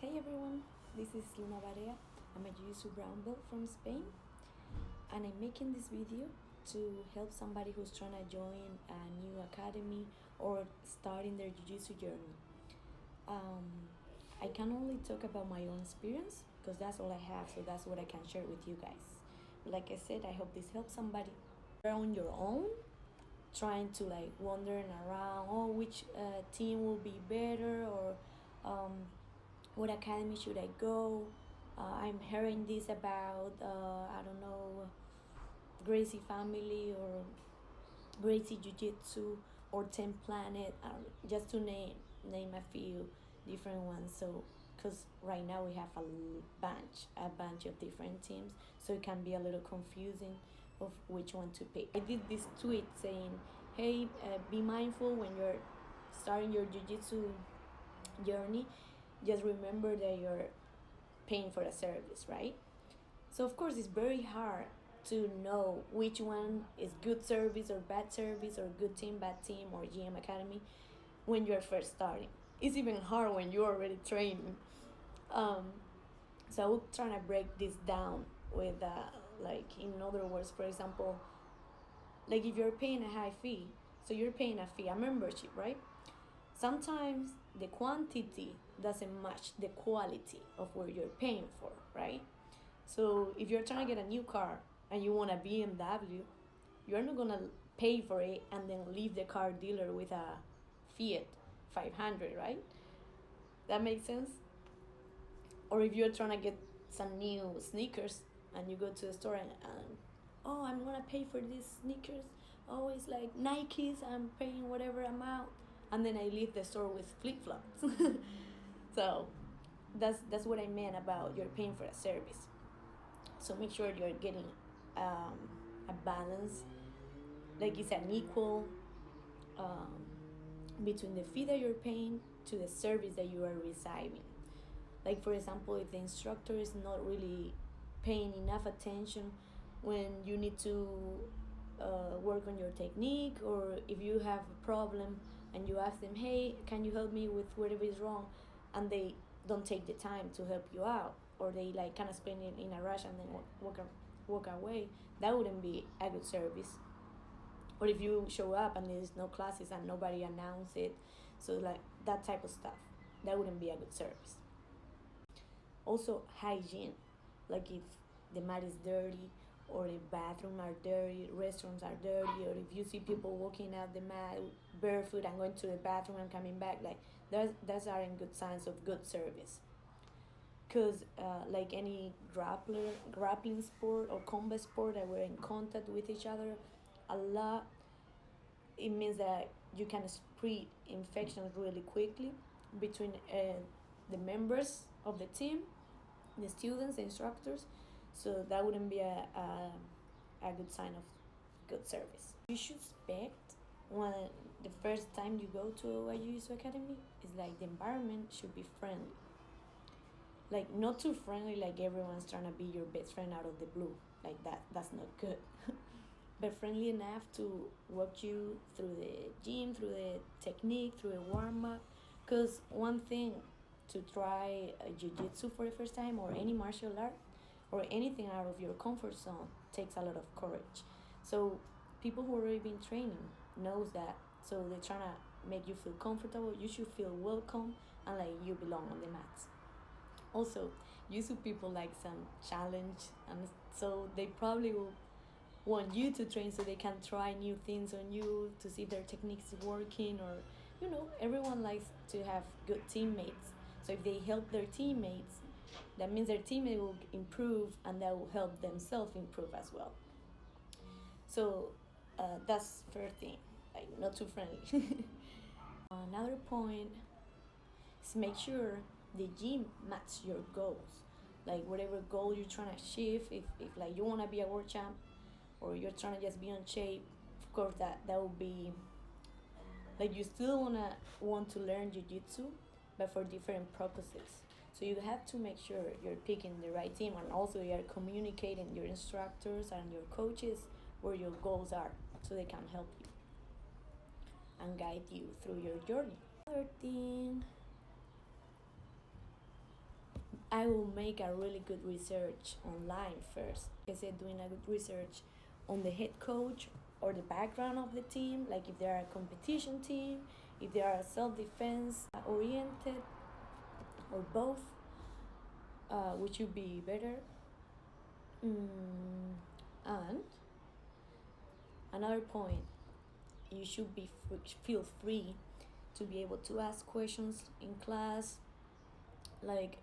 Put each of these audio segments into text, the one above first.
Hey everyone, this is Luna Barea. I'm a Jiu-Jitsu brown belt from Spain, and I'm making this video to help somebody who's trying to join a new academy or starting their Jiu-Jitsu journey. I can only talk about my own experience because that's all I have, so that's what I can share with you guys. Like I said, I hope this helps somebody. You're on your own, trying to wandering around, which team will be better, or what academy should I go? I'm hearing this about, I don't know, Gracie Family or Gracie Jiu-Jitsu or 10 Planet, just to name a few different ones. So, because right now we have a bunch of different teams, so it can be a little confusing of which one to pick. I did this tweet saying, hey, be mindful when you're starting your jiu-jitsu journey. Just remember that you're paying for a service, right? So of course it's very hard to know which one is good service or bad service, or good team, bad team, or GM Academy when you're first starting. It's even hard when you're already training. So I'm trying to break this down with in other words, for example, like if you're paying a high fee, so you're paying a fee, a membership, right? Sometimes the quantity doesn't match the quality of what you're paying for, right? So if you're trying to get a new car and you want a BMW, you're not gonna pay for it and then leave the car dealer with a Fiat 500, right? That makes sense? Or if you're trying to get some new sneakers and you go to the store and oh, I'm gonna pay for these sneakers. Oh, it's like Nikes, I'm paying whatever amount, and then I leave the store with flip-flops. So that's what I meant about you're paying for a service. So make sure you're getting a balance, like it's an equal between the fee that you're paying to the service that you are receiving. Like for example, if the instructor is not really paying enough attention when you need to work on your technique, or if you have a problem and you ask them, hey, can you help me with whatever is wrong, and they don't take the time to help you out, or they kind of explain it in a rush and then walk away, that wouldn't be a good service. Or if you show up and there's no classes and nobody announced it, so that type of stuff, that wouldn't be a good service. Also hygiene, like if the mat is dirty, or the bathrooms are dirty, restaurants are dirty, or if you see people walking out the mat barefoot and going to the bathroom and coming back, those aren't good signs of good service. Because like any grappling sport or combat sport that we're in contact with each other a lot, it means that you can spread infections really quickly between the members of the team, the students, the instructors. So that wouldn't be a good sign of good service. You should expect when the first time you go to a Jiu-Jitsu Academy is the environment should be friendly. Like not too friendly, like everyone's trying to be your best friend out of the blue. Like that's not good. But friendly enough to walk you through the gym, through the technique, through a warm-up. Because one thing to try jiu-jitsu for the first time, or any martial art, or anything out of your comfort zone, takes a lot of courage. So people who already been training knows that. So they're trying to make you feel comfortable. You should feel welcome and like you belong on the mats. Also, jiu-jitsu people like some challenge, and so they probably will want you to train so they can try new things on you to see if their techniques working, or everyone likes to have good teammates. So if they help their teammates, that means their teammate will improve, and that will help themselves improve as well. So that's first thing, like not too friendly. Another point is make sure the gym matches your goals, like whatever goal you're trying to achieve. If like you want to be a world champ, or you're trying to just be in shape, of course that will be like you still want to learn jiu-jitsu, but for different purposes. So you have to make sure you're picking the right team, and also you're communicating your instructors and your coaches where your goals are, so they can help you and guide you through your journey. Another thing I will make a really good research online first. Like I said, doing a good research on the head coach or the background of the team, like if they are a competition team, if they are self-defense oriented, or both, which would be better. And another point, you should feel free to be able to ask questions in class, like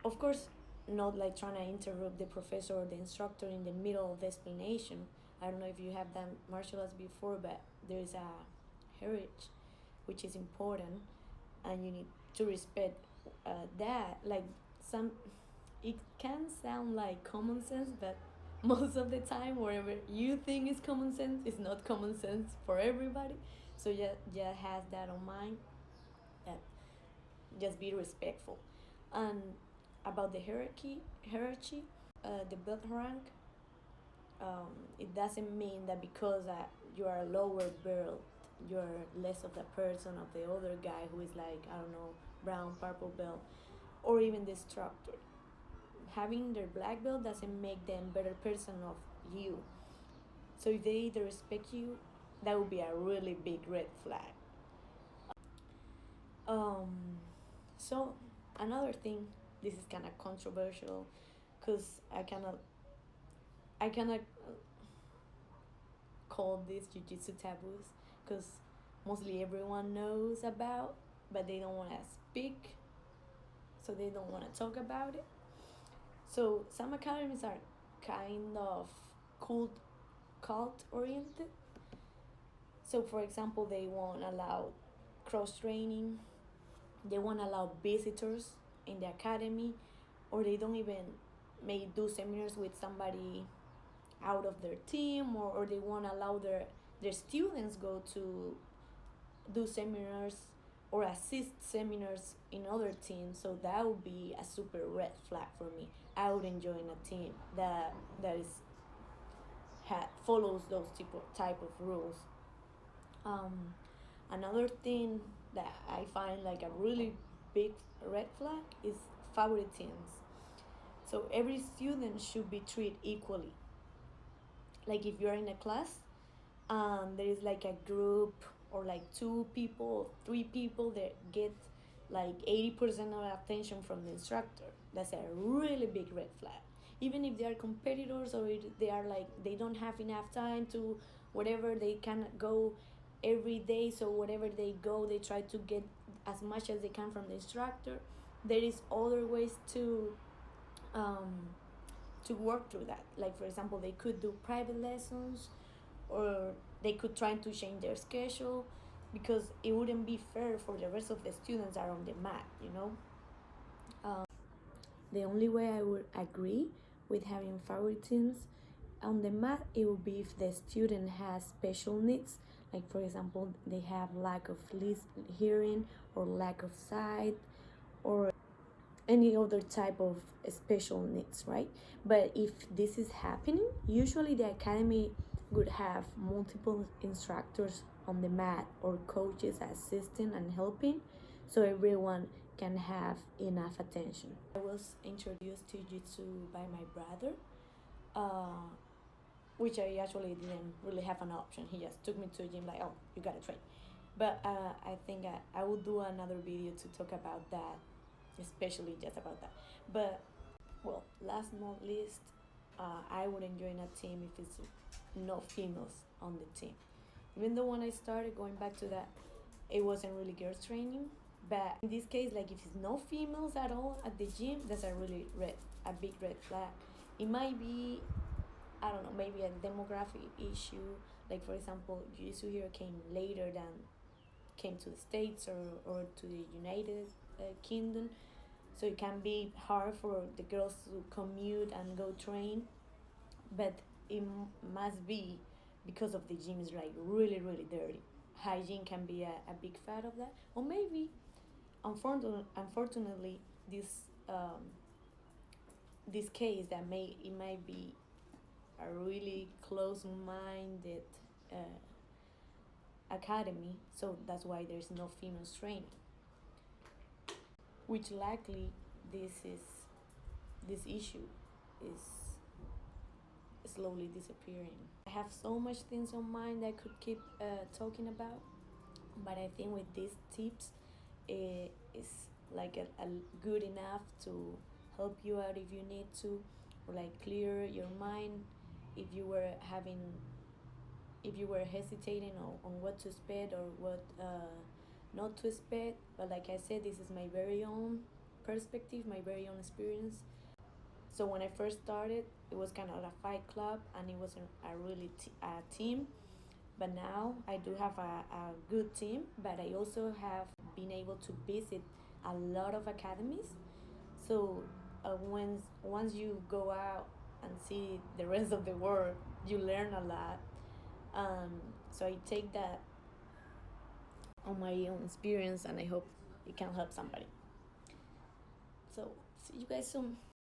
of course not like trying to interrupt the professor or the instructor in the middle of the explanation. I don't know if you have done martial arts before, but there is a heritage which is important, and you need to respect that. Like some, it can sound like common sense, but most of the time, whatever you think is common sense is not common sense for everybody. So just has that on mind. That just be respectful. And about the hierarchy, the belt rank, it doesn't mean that because you are a lower belt, you're less of the person of the other guy who is like, I don't know, brown, purple belt, or even the instructor. Having their black belt doesn't make them better person of you. So if they respect you, that would be a really big red flag. Um, so another thing, this is kind of controversial, because I cannot call this jiu-jitsu taboos, because mostly everyone knows about, but they don't want to speak, so they don't want to talk about it. So some academies are kind of cult oriented. So for example, they won't allow cross training, they won't allow visitors in the academy, or they don't even may do seminars with somebody out of their team, or they won't allow their students go to do seminars or assist seminars in other teams. So that would be a super red flag for me. I would join a team that is follows those type of rules. Another thing that I find like a really big red flag is favoritisms. So every student should be treated equally. Like if you're in a class, there is like a group or like 2 people, 3 people that get like 80% of attention from the instructor. That's a really big red flag. Even if they are competitors, or they are like they don't have enough time to whatever, they cannot go every day, so whatever they go, they try to get as much as they can from the instructor. There is other ways to work through that. Like for example, they could do private lessons, or they could try to change their schedule, because it wouldn't be fair for the rest of the students that are on the mat. The only way I would agree with having favoritisms on the mat, it would be if the student has special needs, like for example they have lack of hearing, or lack of sight, or any other type of special needs, right? But if this is happening, usually the academy would have multiple instructors on the mat, or coaches assisting and helping, so everyone can have enough attention. I was introduced to jiu-jitsu by my brother, which I actually didn't really have an option. He just took me to a gym, like, oh, you gotta train. But I think I will do another video to talk about that, especially just about that. But well, last but not least, I wouldn't join a team if it's no females on the team. Even though when I started going back to that, it wasn't really girls training. But in this case, like if it's no females at all at the gym, that's a big red flag. It might be, I don't know, maybe a demographic issue. Like for example, Jiu-Jitsu here came to the States, or to the United Kingdom, so it can be hard for the girls to commute and go train. But it must be because of the gym is like really dirty. Hygiene can be a big part of that, or maybe unfortunately this case that it might be a really close-minded academy, so that's why there's no females training. which likely this issue is slowly disappearing. I have so much things on mind that I could keep talking about, but I think with these tips, it's like a good enough to help you out if you need to, or like clear your mind if you were having, if you were hesitating on what to expect or what not to expect. But like I said, this is my very own perspective, my very own experience. So when I first started, it was kind of a fight club, and it wasn't a really a team. But now I do have a good team, but I also have been able to visit a lot of academies. So once you go out and see the rest of the world, you learn a lot. So I take that on my own experience, and I hope it can help somebody. So see you guys soon.